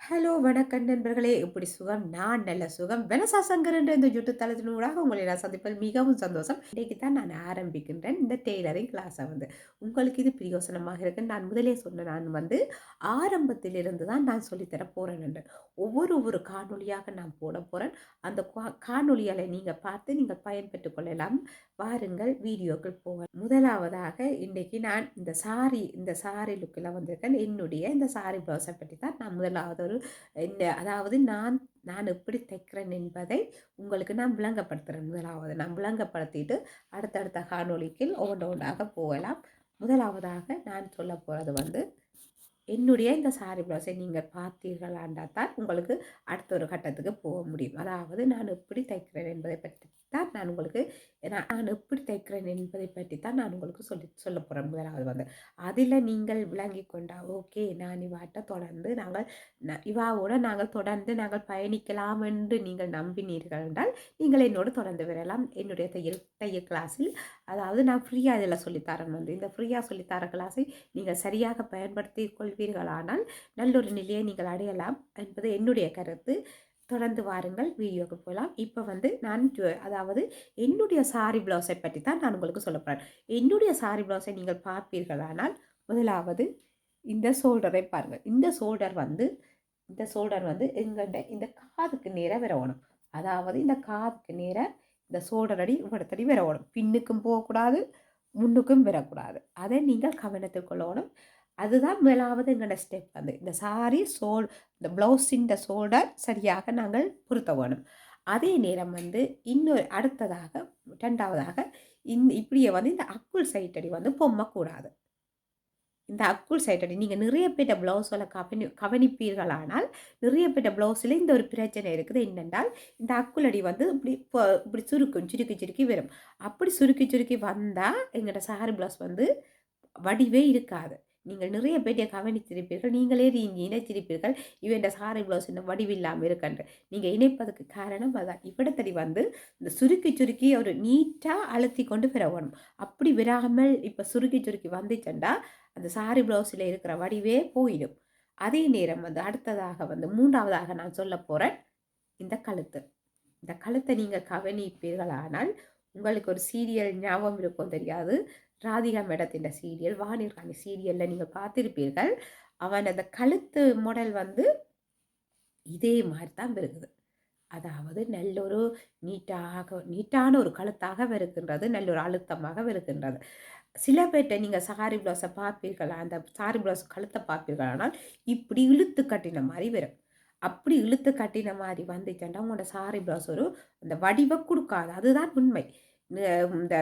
Hello வணக்கம் நண்பர்களே! எப்படி சுகம்? நான் நல்ல சுகம். வெனசா சங்கர் என்ற இந்த யூடியூப் தளத்தினூடாக உங்களை நான் சந்திப்பதில் மிகவும் சந்தோஷம். இன்றைக்கு தான் நான் ஆரம்பிக்கின்றேன் இந்த டெய்லரிங் கிளாஸ வந்து. உங்களுக்கு இது பிரயோசனமாக இருக்குன்னு நான் முதலே சொன்னேன். நான் வந்து ஆரம்பத்திலிருந்து தான் நான் சொல்லி தரப் போறேன் என்று. ஒவ்வொரு காணொளியாக நான் போடப் போறேன். அந்த காணொளிகளை நீங்க பார்த்து நீங்கள் பயன்பெற்றுக் கொள்ளலாம். வாருங்கள் வீடியோக்குள் போகலாம். முதலாவதாக இன்றைக்கு நான் இந்த சாரி லுக்ல வந்திருக்கேன். என்னுடைய இந்த சாரி ப்ளவுஸ பற்றி தான் நான் முதலாவது ஒரு அதாவது நான் நான் எப்படி தைக்கிறேன் என்பதை உங்களுக்கு நான் விளங்கப்படுத்துறேன். முதலாவது நான் விளங்கப்படுத்திட்டு அடுத்தடுத்த காணொளிக்கு ஒவ்வொன்றாக போகலாம். முதலாவதாக நான் சொல்லப் போறது வந்து என்னுடைய இந்த சாரி ப்ளவுஸை நீங்கள் பார்த்தீர்களாண்டா தான் உங்களுக்கு அடுத்த ஒரு கட்டத்துக்கு போக முடியும். அதாவது நான் எப்படி தைக்கிறேன் என்பதை பற்றி தான் நான் உங்களுக்கு நான் எப்படி தைக்கிறேன் என்பதை பற்றி தான் நான் உங்களுக்கு சொல்லப் போறேன். முதலாவது வந்து அதில நீங்கள் விளங்கிக் கொண்டா ஓகே, நான் இவாட்ட தொடர்ந்து இவாவோட நாங்கள் பயணிக்கலாம் என்று நீங்கள் நம்பினீர்கள் என்றால் நீங்கள் என்னோடு தொடர்ந்து வரலாம். என்னுடைய தையல் கிளாஸில் அதாவது நான் ஃப்ரீயா இதில சொல்லித்தரேன் வந்து இந்த ஃப்ரீயா சொல்லித்தர கிளாஸை நீங்கள் சரியாக பயன்படுத்திக் கொள்வீர்களானால் நல்லொரு நிலையை நீங்கள் அடையலாம் என்பது என்னுடைய கருத்து. தொடர்ந்து வாருங்கள், வீடியோக்கு போகலாம். இப்போ வந்து அதாவது என்னுடைய சாரி ப்ளவுஸை பற்றி தான் நான் உங்களுக்கு சொல்லப் போறேன். என்னுடைய சாரி ப்ளவுஸை நீங்கள் பார்ப்பீர்களானால் முதலாவது இந்த ஷோல்டரை பாருங்கள். இந்த ஷோல்டர் வந்து எங்கள்ட இந்த காதுக்கு நேரா வரணும். அதாவது இந்த காதுக்கு நேரா இந்த ஷோல்டர் அடி இவ்வளத்தடி வரணும். பின்னுக்கும் போகக்கூடாது, முன்னுக்கும் வரக்கூடாது. அதை நீங்கள் கவனத்தில் கொள்ளணும். அதுதான் முதலாவது எங்களோட ஸ்டெப் வந்து இந்த சாரி இந்த ப்ளவுஸின் ஷோல்டர் சரியாக நாங்கள் பொருத்த வேணும். அதே நேரம் வந்து இன்னொரு அடுத்ததாக 2வதாக இப்படியே வந்து இந்த அக்குள் சைட்டடி வந்து பொம்மக்கூடாது. இந்த அக்குள் சைட்டடி நீங்க நிறைய பேர்ட்ட ப்ளவுஸ்கள கவனிப்பீர்களானால், நிறைய பேர்ட்ட ப்ளவுஸ்ல இந்த ஒரு பிரச்சனை இருக்குது. என்னென்றால், இந்த அக்குளடி வந்து இப்படி சுருக்கும். சுருக்கி சுருக்கி வரும். அப்படி சுருக்கி சுருக்கி வந்தா, எங்கட சாரி ப்ளவுஸ் வந்து வடிவே இருக்காது. நீங்கள் நிறைய பேர்ட்ட கவனித்திருப்பீர்கள். நீங்களே நினைச்சிருப்பீர்கள், இவன் சாரி ப்ளவுஸ் இன்னும் வடிவில்லாம இருக்கன்று. நீங்க இணைப்பதற்கு காரணம் அதான். இவ்விடத்தடி வந்து இந்த சுருக்கி சுருக்கி ஒரு நீட்டா அழுத்தி கொண்டு வரவேணும். அப்படி விராமல் இப்ப சுருக்கி சுருக்கி வந்துச்சுண்டா, அந்த சாரி ப்ளவுஸில் இருக்கிற வடிவே போயிடும். அதே நேரம் வந்து அடுத்ததாக வந்து 3வதாக நான் சொல்லப் போறேன், இந்த கழுத்து. இந்த கழுத்தை நீங்க கவனிப்பீர்களானால், உங்களுக்கு ஒரு சீரியல் ஞாபகம் இருக்கும் தெரியாது. ராதிகா மேடத்தின் சீரியல், வாணி ராணி சீரியல்ல நீங்க பார்த்திருப்பீர்கள். அவன் அந்த கழுத்து மாடல் வந்து இதே மாரி தான் இருக்குது. அதாவது நல்ல ஒரு நீட்டான ஒரு கழுத்தாக இருக்கின்றது. நல்ல ஒரு அழுத்தமாக இருக்கின்றது. சில பேர்ட்ட நீங்க சாரி ப்ளவுஸ பார்ப்பீர்களா, அந்த சாரி ப்ளவுஸ் கழுத்த பார்ப்பீர்களானால், இப்படி இழுத்து கட்டின மாரி வரும். அப்படி இழுத்து கட்டின மாரி வந்துச்சுன்னா, உங்களோட சாரி ப்ளவுஸ் அந்த வடிவ குடுக்காது. அதுதான் உண்மை. இந்த இந்த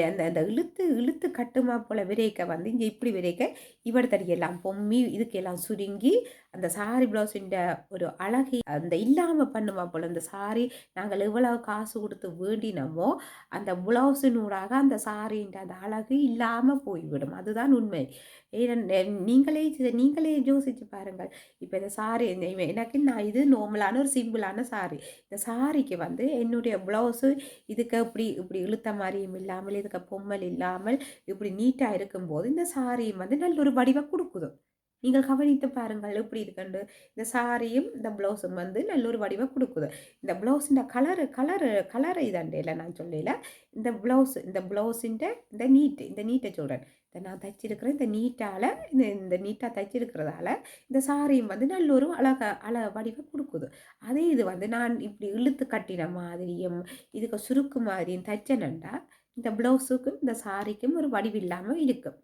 அந்த அந்த இழுத்து இழுத்து கட்டுமா போல விரைக்க வந்து இங்க இப்படி விரைக்க, இவடுத்தடியெல்லாம் பொம்மி, இதுக்கெல்லாம் சுருங்கி, அந்த சாரி ப்ளவுஸின்ட ஒரு அழகை அந்த இல்லாம பண்ணுமா போல. இந்த சாரி நாங்கள் எவ்வளவு காசு குடுத்து வேண்டினமோ, அந்த ப்ளவுஸினூடாக அந்த சாரின்ற அந்த அழகு இல்லாம போய்விடும். அதுதான் உண்மை. நீங்களே யோசிச்சு பாருங்கள். இப்ப இந்த சாரி நான் இது நார்மலான ஒரு சிம்பிளான சாரி. இந்த சாரிக்கு வந்து என்னுடைய ப்ளவுஸு இதுக்கு இப்படி இப்படி இழுத்த மாரியும் இல்லாமல், இதுக்கு பொம்மல் இல்லாமல், இப்படி நீட்டா இருக்கும்போது, இந்த சாரியும் வந்து நல்ல ஒரு வடிவ குடுக்குது. நீங்கள் கவனித்து பாருங்கள் எப்படி இருக்குன்னு. இந்த சாரியும், இந்த ப்ளவுஸும் வந்து நல்ல ஒரு வடிவ குடுக்குது. இந்த ப்ளவுஸின்ட கலர் இதாண்டைல நான் சொல்லல. இந்த ப்ளவுஸின்ட இந்த நீட்ட சொல்றேன். இத நான் தச்சிருக்கிறேன். இந்த நீட்டா தச்சிருக்கிறதால, இந்த சாரியும் வந்து நல்ல ஒரு வடிவ குடுக்குது. அதே இது வந்து நான் இப்படி இழுத்து கட்டின மாதிரியும், இதுக்கு சுருக்கு மாதிரியும் தச்சேனண்டா, இந்த ப்ளவுஸுக்கும், இந்த சாரிக்கும் ஒரு வடிவில்லாம இருக்கும்.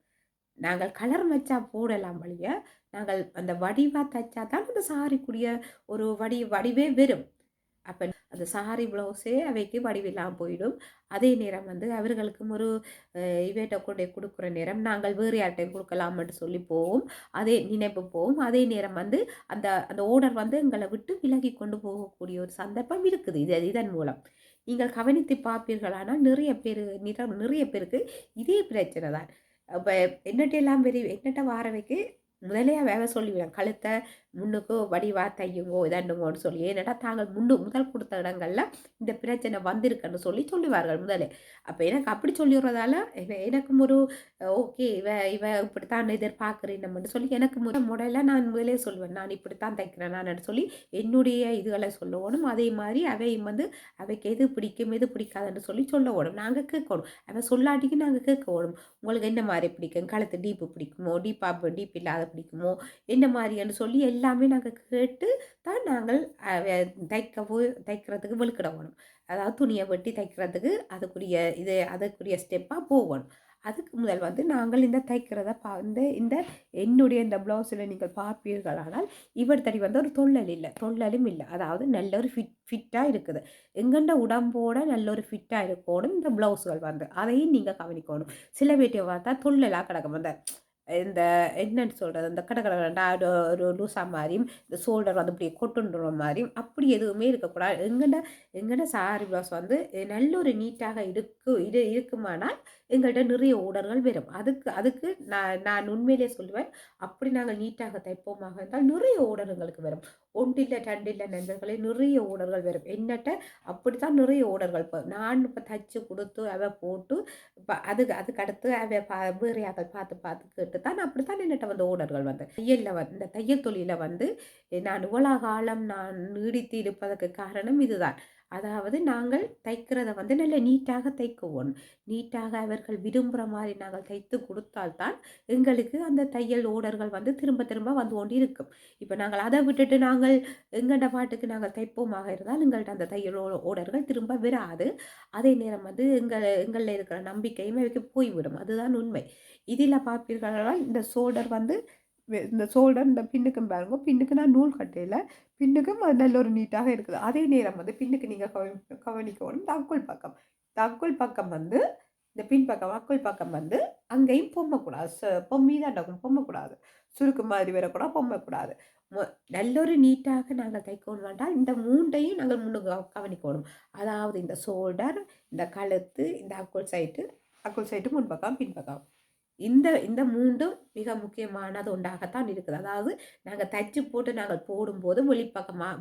நாங்கள் கலர் மச்சா போடலாம் வழிய, நாங்கள் அந்த வடிவா தச்சா தான் அந்த சாரிக்குரிய ஒரு வடிவே வரும். அப்ப அந்த சாரி ப்ளவுஸே அவைக்கு வடிவில்லாம போயிடும். அதே நேரம் வந்து அவர்களுக்கும் ஒரு இவேட்ட கொண்டே குடுக்குற நேரம், நாங்கள் வேறு யார்ட்டயும் குடுக்கலாம்ன்னு சொல்லி போவும். அதே நினைப்பு போவும். அதே நேரம் வந்து அந்த அந்த ஓர்டர் வந்து எங்கள விட்டு விலகி கொண்டு போகக்கூடிய ஒரு சந்தர்ப்பம் இருக்குது. இதன் மூலம். நீங்கள் கவனித்து பார்ப்பீர்களானால் நிறைய பேருக்கு இதே பிரச்சனை தான். அப்ப என்னட்ட வாரவைக்கு முதலே அவ சொல்லிவிடும் கழுத்தை முன்னுக்கு வடிவா தையுங்கோ இதண்டுங்கோன்னு சொல்லி ஏன்னா தாங்கள் முதல் கொடுத்த இடங்கள்ல இந்த பிரச்சனை வந்திருக்குன்னு சொல்லி சொல்லுவார்கள் முதலே. அப்போ எனக்கு அப்படி சொல்லிடுறதால எனக்கும் ஒரு ஓகே இவ இப்படித்தான் எதிர்பார்க்குறேன்னு சொல்லி எனக்கு முறையில் நான் முதலே சொல்லுவேன் நான் இப்படித்தான் தைக்கிறேன் நான் சொல்லி என்னுடைய இதுகளை சொல்லணும். அதே மாதிரி அவையும் அவைக்கு எது பிடிக்கும் எது பிடிக்காதுன்னு சொல்லி சொல்லணும். நாங்கள் கேட்கணும். அவ சொல்லாட்டிக்கு நாங்கள் கேட்கணும். உங்களுக்கு என்ன மாதிரி பிடிக்கும் கழுத்து டீப்பு பிடிக்குமோ டீப் இல்லாத பிடிக்குமோ என்ன மாதிரின்னு சொல்லி எல்லாமே நாங்கள் கேட்டு தான் நாங்கள் தைக்கிறதுக்கு வெளுக்கிடணும். அதாவது துணியை வெட்டி தைக்கிறதுக்கு அதுக்குரிய ஸ்டெப்பாக போகணும். அதுக்கு முதல் நாங்கள் இந்த தைக்கிறத இந்த என்னுடைய இந்த ப்ளவுஸில் நீங்கள் பார்ப்பீர்களானால் இவர் தடி ஒரு தொல்லலும் இல்லை. அதாவது நல்ல ஒரு ஃபிட்டாக இருக்குது. எங்கண்ட உடம்போட நல்ல ஒரு ஃபிட்டாக இருக்கணும் இந்த ப்ளவுஸுகள் அதையும் நீங்கள் கவனிக்கணும். சில பேட்டியை பார்த்தா தொல்லலாக கிடக்கும் இந்த என்னன்னு சொல்கிறது இந்த கடை ஒரு லூசா மாதிரியும் இந்த ஷோல்டர் இப்படி கொட்டுன்ற மாதிரியும் அப்படி எதுவுமே இருக்கக்கூடாது. எங்கட சாரி ப்ளவுஸ் நல்ல ஒரு நீட்டாக இருக்குமானால் எங்கள்கிட்ட நிறைய ஓடர்கள் வரும். அதுக்கு நான் உண்மையிலே சொல்லுவேன். அப்படி நாங்கள் நீட்டாக தைப்போமாக இருந்தால் நிறைய ஓடர்களுக்கு வரும். ஒன்றில்லை ரெண்டில்லை நண்பர்களே நிறைய ஓடர்கள் வரும். என்னட்ட அப்படித்தான் நிறைய ஓடர்கள் இப்போ நான் இப்போ தைச்சு கொடுத்து அவ போட்டு இப்போ அதுக்கு அடுத்து அவ வேறையாக பார்த்து கேட்டு தான் அப்படித்தான் என்னட்ட ஓடர்கள் தையலில் இந்த தையல் தொழிலில் நான் இவ்வளோ காலம் நான் நீடித்து இருப்பதற்கு காரணம் இதுதான். அதாவது நாங்கள் தைக்கிறத நல்ல நீட்டாக தைக்குவோம். நீட்டாக அவர்கள் விரும்புகிற மாதிரி நாங்கள் தைத்து கொடுத்தால்தான் எங்களுக்கு அந்த தையல் ஓடர்கள் திரும்ப திரும்ப வந்து கொண்டு இருக்கும். இப்போ நாங்கள் அதை விட்டுட்டு நாங்கள் எங்கள்ட பாட்டுக்கு நாங்கள் தைப்போமாக இருந்தால் எங்கள்கிட்ட அந்த தையல் ஓடர்கள் திரும்ப வராது. அதே நேரம் எங்களில் இருக்கிற நம்பிக்கையும் அவைக்கு போய்விடும். அதுதான் உண்மை. இதில் பார்ப்பீர்களால் இந்த ஷோல்டர் இந்த பின்னுக்கும் பாருங்க. பின்னுக்கு நான் நூல் கட்டையில் பின்னுக்கும் அது நல்ல ஒரு நீட்டாக இருக்குது. அதே நேரம் பின்னுக்கு நீங்கள் கவனிக்கணும் தக்குள் பக்கம் இந்த பின்பக்கம் அக்குள் பக்கம் அங்கேயும் பொம்மக்கூடாது. பொம்மிதான் பொம்மக்கூடாது. சுருக்கு மாதிரி வரக்கூடாது. பொம்மக்கூடாது. நல்ல ஒரு நீட்டாக நாங்கள் தைக்கணும் வேண்டாம். இந்த மூண்டையும் நாங்கள் முன்னுக்கு கவனிக்கணும். அதாவது இந்த ஷோல்டர், இந்த கழுத்து, இந்த அக்குள் சைட்டு முன்பக்கம் பின்பக்கம் இந்த மூன்றும் மிக முக்கியமானது ஒன்றாகத்தான் இருக்குது. அதாவது நாங்கள் தைச்சு போட்டு நாங்கள் போடும்போது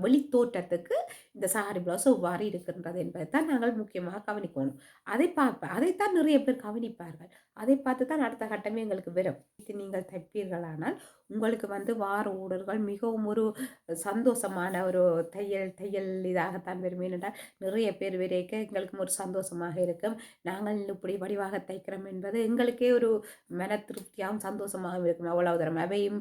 வெளி தோற்றத்துக்கு இந்த சாரி ப்ளவுஸ் எவ்வாறு இருக்கின்றது என்பதை தான் நாங்கள் முக்கியமாக கவனிக்கணும். அதைத்தான் நிறைய பேர் கவனிப்பார்கள். அதை பார்த்து தான் அடுத்த கட்டமே எங்களுக்கு வரும். நீங்கள் தைப்பீர்களானால் உங்களுக்கு வார ஓடர்கள் மிகவும் ஒரு சந்தோஷமான ஒரு தையல் இதாகத்தான் வரும். ஏனென்றால் நிறைய பேர் வரைக்க எங்களுக்கும் ஒரு சந்தோஷமாக இருக்கும். நாங்கள் இப்படி வடிவாக தைக்கிறோம் என்பது எங்களுக்கே ஒரு மன திருப்தியாகவும் சந்தோஷமாகவும் இருக்கும். அவ்வளவு தரம் அவையும்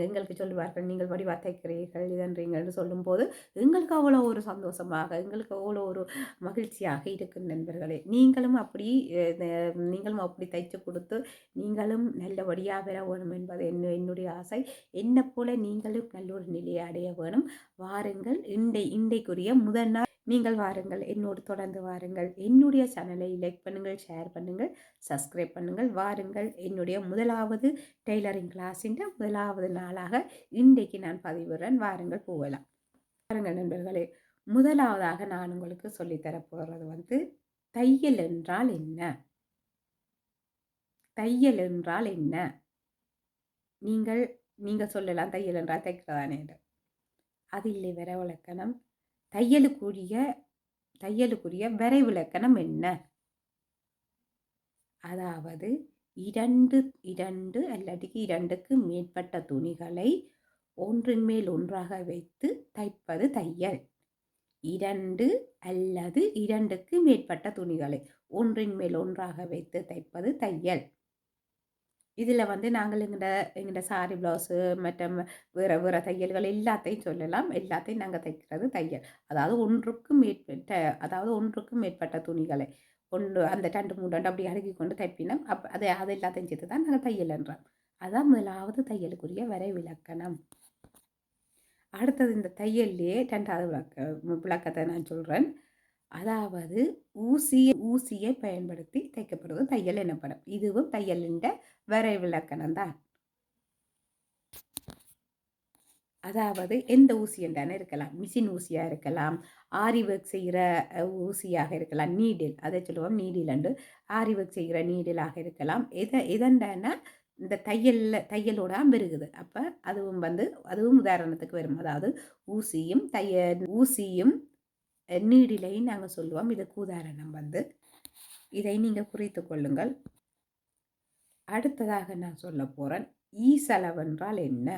எங்களுக்கு சொல்லுவார்கள் நீங்கள் வடிவாக தைக்கிறீர்கள் இதன்றீங்கள்னு சொல்லும்போது எங்களுக்கு அவ்வளோ ஒரு சந்தோஷமாக எங்களுக்கு அவ்வளோ ஒரு மகிழ்ச்சியாக இருக்கும் நண்பர்களே. நீங்களும் அப்படி தைச்சு கொடுத்து நீங்களும் நல்லபடியாக பெற வேணும் என்பது என்னுடைய ஆசை. என்னை போல நீங்களும் நல்ல ஒரு நிலையை அடைய வேணும். வாருங்கள். இன்றைக்குரிய முதல் நாள் நீங்கள் வாருங்கள். என்னோடு தொடர்ந்து வாருங்கள். என்னுடைய சேனலை லைக் பண்ணுங்கள், ஷேர் பண்ணுங்கள், சப்ஸ்கிரைப் பண்ணுங்கள். வாருங்கள். என்னுடைய முதலாவது டெய்லரிங் கிளாஸின் முதலாவது நாளாக இன்றைக்கு நான் பதிவிடுறேன். வாருங்கள் போகலாம். பாருங்கள் நண்பர்களே, முதலாவதாக நான் உங்களுக்கு சொல்லித்தரப்போகிறது தையல் என்றால் என்ன? தையல் என்றால் என்ன? நீங்கள் சொல்லலாம் தையல் என்றால் தைக்கிறதானே. அது இல்லை விரைவிலக்கணம். தையலுக்குரிய விரைவிலக்கணம் என்ன? அதாவது இரண்டு அல்லது இரண்டுக்கு மேற்பட்ட துணிகளை ஒன்றின் மேல் ஒன்றாக வைத்து தைப்பது தையல். இரண்டு அல்லது இரண்டுக்கு மேற்பட்ட துணிகளை ஒன்றின் மேல் ஒன்றாக வைத்து தைப்பது தையல். இதில் நாங்கள் எங்கள்ட சாரி ப்ளவுஸு மற்றும் வேறு தையல்கள் எல்லாத்தையும் சொல்லலாம். எல்லாத்தையும் நாங்கள் தைக்கிறது தையல். அதாவது ஒன்றுக்கும் மேற்பட்ட துணிகளை அந்த 2 3 அப்படி அடுக்கி கொண்டு தைப்பினோம். அது எல்லாத்தையும் சேர்த்து தான் நாங்கள் தையல் என்றோம். அதான் முதலாவது தையலுக்குரிய விளக்கணம். அடுத்தது இந்த தையல்லையே 2வது விளக்கத்தை நான் சொல்கிறேன். அதாவது ஊசியை பயன்படுத்தி தைக்கப்படுவது தையல் எனப்படும். இதுவும் தையலின் விளக்கணம் தான். அதாவது எந்த ஊசி என்றான இருக்கலாம். மிஷின் ஊசியாக இருக்கலாம், ஆரி ஒர்க் செய்கிற ஊசியாக இருக்கலாம், நீடில் அதை சொல்லுவோம் நீடில் என்று. ஆரி ஒர்க் செய்கிற நீடிலாக இருக்கலாம். இதண்டான இந்த தையலோட பெருகுது. அப்போ அதுவும் அதுவும் உதாரணத்துக்கு வரும். அதாவது ஊசியும் நீடிலையும் நாங்கள் சொல்லுவோம். இதுக்கு உதாரணம் இதை நீங்கள் குறித்து கொள்ளுங்கள். அடுத்ததாக நான் சொல்ல போகிறேன், ஈசலவென்றால் என்ன?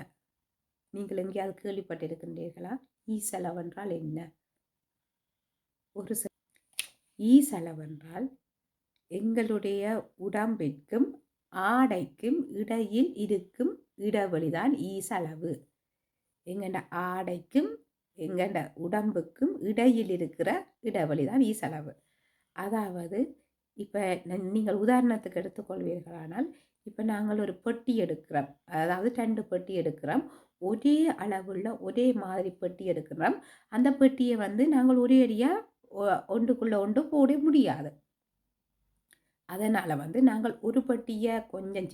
நீங்கள் எங்கேயாவது கேள்விப்பட்டிருக்கின்றீர்களா? ஈசலவென்றால் என்ன? ஒரு ஈசலவென்றால் எங்களுடைய உடம்பிற்கும் ஆடைக்கும் இடையில் இருக்கும் இடைவெளிதான் ஈசளவு. எங்கண்ட ஆடைக்கும் எங்கண்ட உடம்புக்கும் இடையில் இருக்கிற இடைவெளிதான் ஈசளவு. அதாவது இப்போ நீங்கள் உதாரணத்துக்கு எடுத்துக்கொள்வீர்களானால், இப்போ நாங்கள் ஒரு பெட்டி எடுக்கிறோம், அதாவது 2 பெட்டி எடுக்கிறோம், ஒரே அளவுள்ள ஒரே மாதிரி பெட்டி எடுக்கிறோம். அந்த பெட்டியை நாங்கள் ஒரே அடியாக ஒன்றுக்குள்ளே ஒன்று போட முடியாது. அதனால் நாங்கள் ஒரு பெட்டியை கொஞ்சம்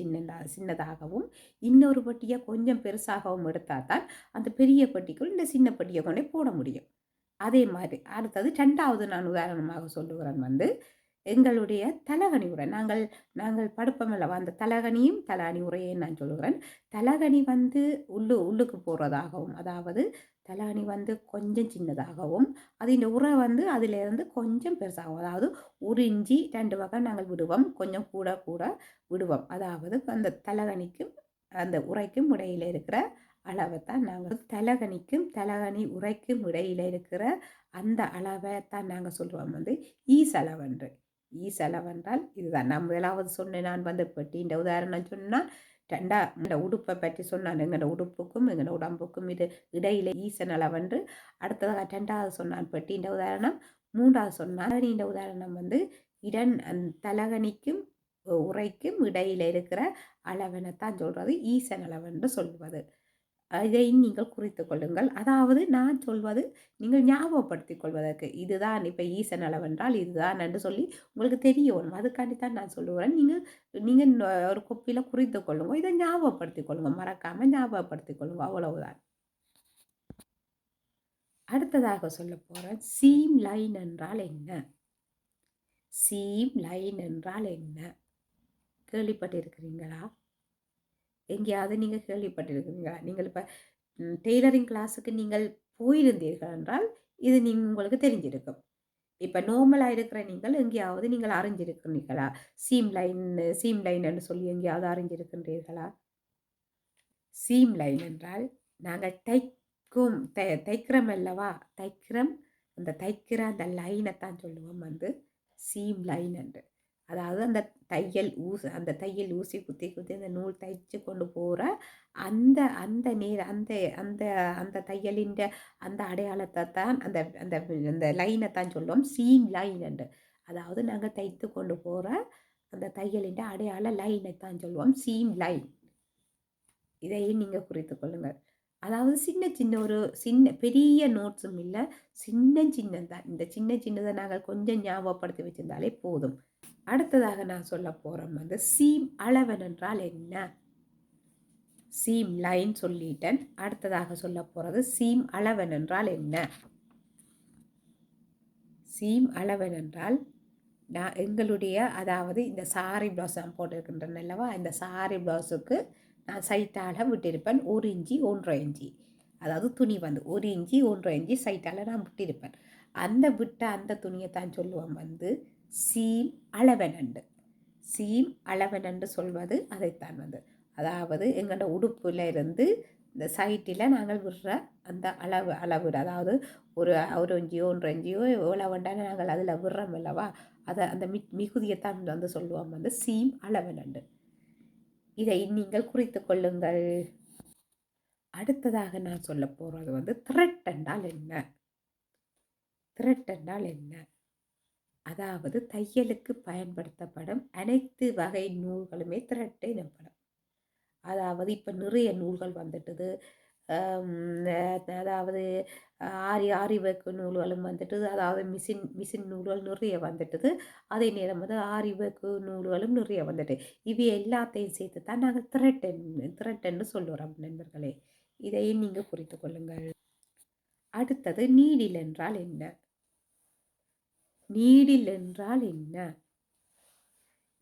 சின்னதாகவும் இன்னொரு பெட்டியை கொஞ்சம் பெருசாகவும் எடுத்தால் தான் அந்த பெரிய பெட்டிக்குள் இந்த சின்ன பெட்டியை கொண்டே போட முடியும். அதே மாதிரி அடுத்தது 2வது நான் உதாரணமாக சொல்லுகிறேன் எங்களுடைய தலகணி உரை. நாங்கள் படுப்பமல்லவா, அந்த தலகணியும் தலகணி உரையை நான் சொல்லுகிறேன். தலகணி உள்ளுக்கு போகிறதாகவும், அதாவது தலகணி கொஞ்சம் சின்னதாகவும், அது இந்த உரை அதிலிருந்து கொஞ்சம் பெருசாகும். அதாவது 1 இன்ச்சு 2 பக்கம் நாங்கள் விடுவோம், கொஞ்சம் கூட கூட விடுவோம். அதாவது அந்த தலகணிக்கும் அந்த உரைக்கும் இடையில் இருக்கிற அளவைத்தான் நாங்கள் தலகணிக்கும் தலகணி உரைக்கும் இடையில் இருக்கிற அந்த அளவைத்தான் நாங்கள் சொல்லுவோம் ஈசளவென்று. ஈசளவென்றால் இதுதான். நான் முதலாவது சொன்னேன், நான் பெட்டின்ற உதாரணம் சொன்னால். இந்த உடுப்பை பற்றி சொன்னான், எங்களோட உடுப்புக்கும் எங்களோட உடம்புக்கும் இது இடையில ஈசனளவென்று. அடுத்ததாக 2வது சொன்னான் பெட்டின்ற உதாரணம். 3வது சொன்னான் இந்த உதாரணம் தலகணிக்கும் உரைக்கும் இடையில இருக்கிற அளவெனத்தான் சொல்றது ஈசனளவென்று சொல்வது. இதை நீங்கள் குறித்து கொள்ளுங்கள். அதாவது நான் சொல்வது நீங்கள் ஞாபகப்படுத்திக் கொள்வதற்கு, இதுதான் இப்போ ஈசனளவென்றால் இதுதான் என்று சொல்லி உங்களுக்கு தெரியணும். அதுக்காண்டித்தான் நான் சொல்லுவேன். நீங்கள் ஒரு கோப்பியில் குறித்து கொள்ளுங்க, இதை ஞாபகப்படுத்திக் கொள்ளுங்க, மறக்காமல் ஞாபகப்படுத்திக் கொள்ளுங்க, அவ்வளவுதான். அடுத்ததாக சொல்ல போகிறேன், சீம் லைன் என்றால் என்ன? சீம் லைன் என்றால் என்ன? கேள்விப்பட்டிருக்கிறீங்களா? எங்கேயாவது நீங்கள் கேள்விப்பட்டிருக்கிறீங்களா? நீங்கள் இப்போ டெய்லரிங் கிளாஸுக்கு நீங்கள் போயிருந்தீர்கள் என்றால் இது உங்களுக்கு தெரிஞ்சிருக்கும். இப்போ நார்மலாக இருக்கிற நீங்கள் எங்கேயாவது நீங்கள் அறிஞ்சிருக்கிறீர்களா? சீம் லைன் என்று சொல்லி எங்கேயாவது அறிஞ்சிருக்கின்றீர்களா? சீம் லைன் என்றால் நாங்கள் தைக்கிறோம் அல்லவா, அந்த தைக்கிற அந்த லைனை தான் சொல்லுவோம் சீம் லைன் என்று. அதாவது அந்த தையல் ஊசி குத்தி அந்த நூல் தைச்சு கொண்டு போகிற அந்த அந்த அந்த தையலின் அந்த அடையாளத்தை தான் அந்த லைனை தான் சொல்லுவோம் சீம் லைன் என்று. அதாவது நாங்கள் தைத்து கொண்டு போகிற அந்த தையலின் அடையாள லைனை தான் சொல்லுவோம் சீம் லைன். இதையும் நீங்கள் குறித்து கொள்ளுங்கள். அதாவது சின்ன பெரிய நோட்ஸும் இல்லை, சின்னதான். இந்த சின்னதை நாங்கள் கொஞ்சம் ஞாபகப்படுத்தி வச்சிருந்தாலே போதும். அடுத்ததாக நான் சொல்ல போகிறேன் சீம் அளவன் என்றால் என்ன? சீம் லைன் சொல்லிட்டேன். அடுத்ததாக சொல்ல போகிறது சீம் அளவன் என்றால் என்ன? சீம் அளவன் என்றால் நான் எங்களுடைய, அதாவது இந்த சாரி ப்ளவுஸ் நான் போட்டிருக்கின்றேன் அல்லவா, இந்த சாரி ப்ளவுஸுக்கு நான் சைட்டால் விட்டிருப்பேன் 1 இன்ச்சு 1.5 இன்ச்சு. அதாவது துணி 1 இன்ச்சு 1.5 இன்ச்சு சைட்டால் நான் விட்டிருப்பேன். அந்த துணியை தான் சொல்லுவோம் சீம் அளவனண்டு. சீம் அளவனண்டு சொல்வது அதைத்தான் அதாவது எங்களோட உடுப்பில் இருந்து இந்த சைட்டில் நாங்கள் விடுற அந்த அளவு, அதாவது ஒரு இஞ்சியோ 1.5 இஞ்சியோ எவ்வளோ வேண்டாலும் நாங்கள் அதில் விடுறோம் அல்லவா, அதை அந்த மிகுதியைத்தான் சொல்லுவோம் சீம் அளவனண்டு. இதை நீங்கள் குறித்து கொள்ளுங்கள். அடுத்ததாக நான் சொல்ல போகிறது த்ரெட் என்றால் என்ன? த்ரெட் என்றால் என்ன? அதாவது தையலுக்கு பயன்படுத்தப்படும் அனைத்து வகை நூல்களுமே த்ரெட் எனப்படும். அதாவது இப்போ நிறைய நூல்கள் வந்துட்டுது. அதாவது ஆரி ஒர்க் நூல்களும் வந்துட்டுது. அதாவது மிஷின் நூல்கள் நிறைய வந்துட்டுது. அதே நேரம் ஆரி ஒர்க் நூல்களும் நிறைய வந்துட்டு. இவை எல்லாத்தையும் சேர்த்து தான் நாங்கள் த்ரெட்ன்னு சொல்லுறோம் நண்பர்களே. இதையும் நீங்கள் குறித்து கொள்ளுங்கள். அடுத்தது நீடில் என்றால் என்ன? நீடில் என்றால் என்ன?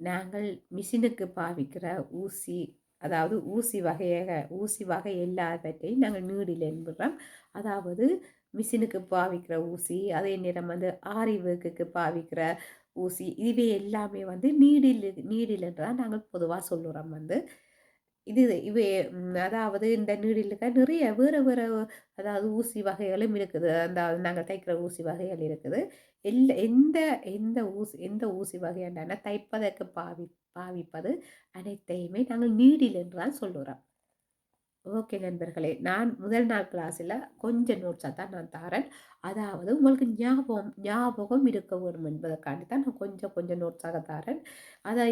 நாங்கள் மிஷினுக்கு பாவிக்கிற ஊசி, அதாவது ஊசி வகை எல்லாவற்றையும் நாங்கள் நீடில் என்போம். அதாவது மிஷினுக்கு பாவிக்கிற ஊசி, அதே நேரம் வந்து ஆரி ஒர்க்குக்கு பாவிக்கிற ஊசி, இவை எல்லாமே வந்து நீடில் என்று தான் நாங்கள் பொதுவா சொல்லுறோம் வந்து. இது இவை அதாவது இந்த நீடிலுக்கு நிறைய வேறு வேறு அதாவது ஊசி வகைகளும் இருக்குது. அந்த நாங்க தைக்கிற ஊசி வகைகள் இருக்குது. எந்த எந்த ஊசி வகையான தைப்பதற்கு பாவிப்பது அனைத்தையுமே நாங்கள் நீடில் என்று தான் சொல்லுறோம். ஓகே நண்பர்களே. நான் முதல் நாள் கிளாஸ்ல கொஞ்சம் நோட்ஸா தான் நான் தாரேன். அதாவது உங்களுக்கு ஞாபகம் இருக்க வேணும் என்பதற்காண்டி தான் நான் கொஞ்சம் கொஞ்சம் நோட்ஸாக தாரேன்.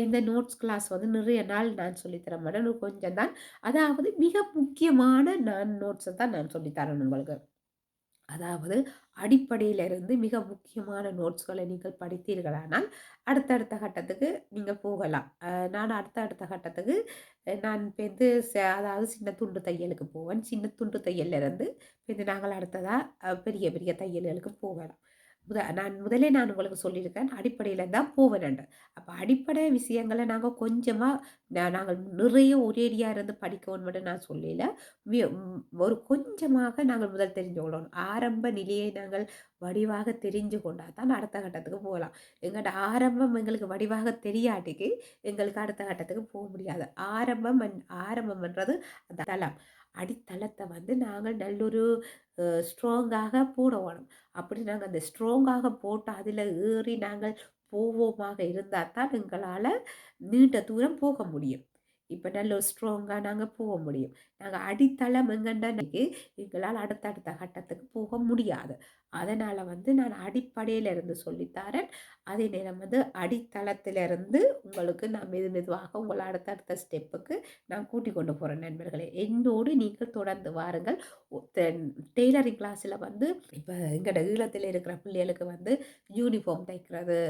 இந்த நோட்ஸ் கிளாஸ் வந்து நிறைய நாள் நான் சொல்லி தர மாட்டேன். கொஞ்சம் தான். அதாவது மிக முக்கியமான நோட்ஸ தான் நான் சொல்லி தரேன் உங்களுக்கு. அதாவது அடிப்படையிலிருந்து மிக முக்கியமான நோட்ஸ்களை நீங்கள் படித்தீர்களானால், அடுத்தடுத்த கட்டத்துக்கு நீங்க போகலாம். நான் அடுத்த கட்டத்துக்கு நான் இப்ப வந்து அதாவது சின்ன துண்டு தையலுக்கு போவேன். சின்ன துண்டு தையல்லேருந்து இது நாங்கள் அடுத்ததா பெரிய பெரிய தையல்களுக்கு போகலாம். நான் முதலே உங்களுக்கு சொல்லியிருக்கேன். அடிப்படையில தான் போவேன்ண்டு. அப்ப அடிப்படை விஷயங்கள நாங்க கொஞ்சமா நாங்கள் நிறைய ஒரேடியா இருந்து படிக்கணும்னு நான் சொல்லல. ஒரு கொஞ்சமாக நாங்கள் முதல் தெரிஞ்சு கொள்ளணும். ஆரம்ப நிலையை நாங்கள் வடிவாக தெரிஞ்சு கொண்டா தான் அடுத்த கட்டத்துக்கு போகலாம். எங்கள்ட்ட ஆரம்பம் எங்களுக்கு வடிவாக தெரியாட்டிக்கு எங்களுக்கு அடுத்த கட்டத்துக்கு போக முடியாது. ஆரம்பம்ன்றது அந்த தளம். அடித்தளத்த வந்து நாங்கள் நல்லொரு ஸ்ட்ராங்காக போடணும். அப்படி நாங்க அந்த ஸ்ட்ராங்காக போட்டு அதில ஏறி நாங்கள் போவோமாக இருந்தா தான் எங்களால நீண்ட தூரம் போக முடியும். இப்ப நல்ல ஒரு ஸ்ட்ராங்கா நாங்க போக முடியும். நாங்க அடித்தளம் எங்கண்டனைக்கு எங்களால் அடுத்த கட்டத்துக்கு போக முடியாது. அதனால வந்து நான் அடிப்படையில இருந்து சொல்லித்தாரேன். அதே நேரம் வந்து அடித்தளத்திலிருந்து உங்களுக்கு நான் மெதுவாக உங்கள அடுத்தடுத்த ஸ்டெப்புக்கு நான் கூட்டிக் கொண்டு போறேன் நண்பர்களே. என்னோடு நீங்கள் தொடர்ந்து வாருங்கள். டெய்லரிங் கிளாஸ்ல வந்து இப்ப எங்கட ஈழத்தில இருக்கிற பிள்ளைகளுக்கு வந்து யூனிஃபார்ம் தைக்கிறது,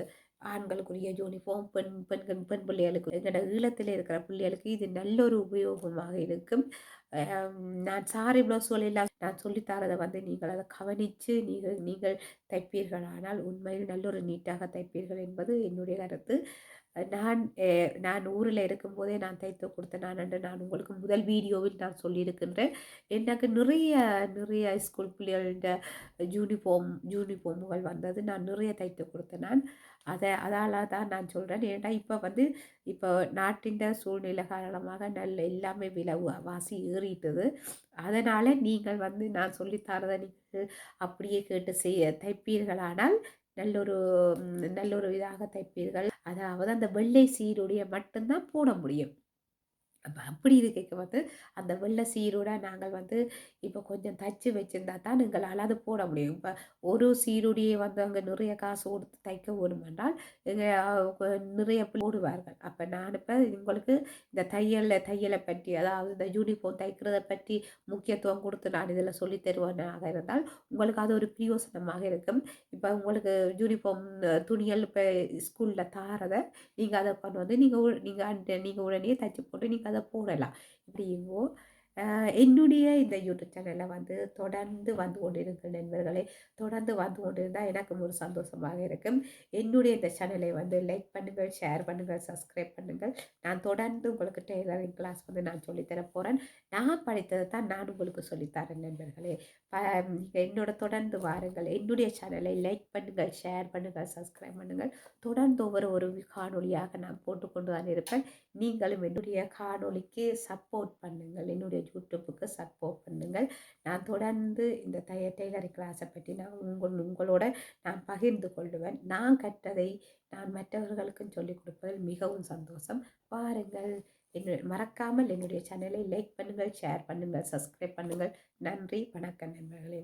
ஆண்களுக்குரிய யூனிஃபார்ம், பெண் பிள்ளைகளுக்கு எங்கட ஈழத்தில இருக்கிற பிள்ளைகளுக்கு இது நல்ல ஒரு உபயோகமாக இருக்கும். நான் சாரி ப்ளவுஸ்கள் எல்லாம் நான் சொல்லி தரத வந்து நீங்கள் அத கவனிச்சு நீங்கள் தைப்பீர்களானால் உண்மையில் நல்ல ஒரு நீட்டாக தைப்பீர்கள் என்பது என்னுடைய கருத்து. நான் நான் ஊர்ல இருக்கும்போதே நான் தைத்து கொடுத்தேன் என்று நான் உங்களுக்கு முதல் வீடியோவில் நான் சொல்லியிருக்கின்றேன். எனக்கு நிறைய ஸ்கூல் பிள்ளைகளோட யூனிஃபார்ம்கள் வந்தது. நான் நிறைய தைத்து கொடுத்தேன் நான். அதால தான் நான் சொல்றேன். ஏன்னா இப்ப நாட்டின் சூழ்நிலை காரணமாக எல்லாமே வாசி ஏறிட்டுது. அதனால நீங்கள் வந்து நான் சொல்லி தரத நீங்கள் அப்படியே கேட்டு தைப்பீர்களானால் நல்லொரு இதாக தைப்பீர்கள். அதாவது அந்த வெள்ளை சீருடைய மட்டும் தான் போட முடியும். அப்படி இருக்கைக்கு வந்து அந்த வெள்ளை சீரோட நாங்கள் வந்து இப்போ கொஞ்சம் தச்சு வச்சிருந்தா தான் எங்களால் அது போட முடியும். இப்போ ஒரு சீருடையே வந்து அங்கே நிறைய காசு கொடுத்து தைக்க வேணுமென்றால் நிறைய போடுவார்கள். அப்போ நான் இப்போ உங்களுக்கு இந்த தையலை பற்றி அதாவது இந்த யூனிஃபார்ம் தைக்கிறத பற்றி முக்கியத்துவம் கொடுத்து நான் இதில் சொல்லி தருவேனாக இருந்தால் உங்களுக்கு அது ஒரு பிரயோசனமாக இருக்கும். இப்போ உங்களுக்கு யூனிஃபார்ம் துணிகள் இப்போ ஸ்கூலில் தாரத நீங்கள் அதை கொண்டு வந்து நீங்கள் உடனே தச்சு போட்டு நீங்கள் அத போடலாம். இப்படியோ என்னுடைய இந்த யூடியூப் சேனல்ல வந்து தொடர்ந்து வந்து கொண்டிருக்கும் நண்பர்களே, தொடர்ந்து வந்து கொண்டிருந்தா எனக்கும் ஒரு சந்தோஷமாக இருக்கும். என்னுடைய இந்த சேனலை வந்து லைக் பண்ணுங்கள், ஷேர் பண்ணுங்கள், சப்ஸ்கிரைப் பண்ணுங்கள். நான் தொடர்ந்து உங்களுக்கு டெய்லரிங் கிளாஸ் வந்து நான் சொல்லி தரப் போறேன். நான் படித்தத தான் நான் உங்களுக்கு சொல்லி தரேன் நண்பர்களே. நீங்க என்னோட தொடர்ந்து வாருங்கள். என்னுடைய சேனலை லைக் பண்ணுங்கள், ஷேர் பண்ணுங்கள், சப்ஸ்கிரைப் பண்ணுங்கள். தொடர்ந்து ஒரு காணொளியாக நான் போட்டுக்கொண்டு தான் இருப்பேன். நீங்களும் என்னுடைய காணொளிக்கு சப்போர்ட் பண்ணுங்கள். என்னுடைய யூடியூப்புக்கு சப்போர்ட் பண்ணுங்கள். நான் தொடர்ந்து இந்த டெய்லரிங் கிளாஸை பற்றி நான் உங்களோட நான் பகிர்ந்து கொள்ளுவேன். நான் கற்றதை நான் மற்றவர்களுக்கும் சொல்லிக் கொடுப்பதில் மிகவும் சந்தோஷம். பாருங்கள். மறக்காமல் என்னுடைய சேனலை லைக் பண்ணுங்கள், ஷேர் பண்ணுங்கள், சப்ஸ்கிரைப் பண்ணுங்கள். நன்றி, வணக்கம் நண்பர்களே.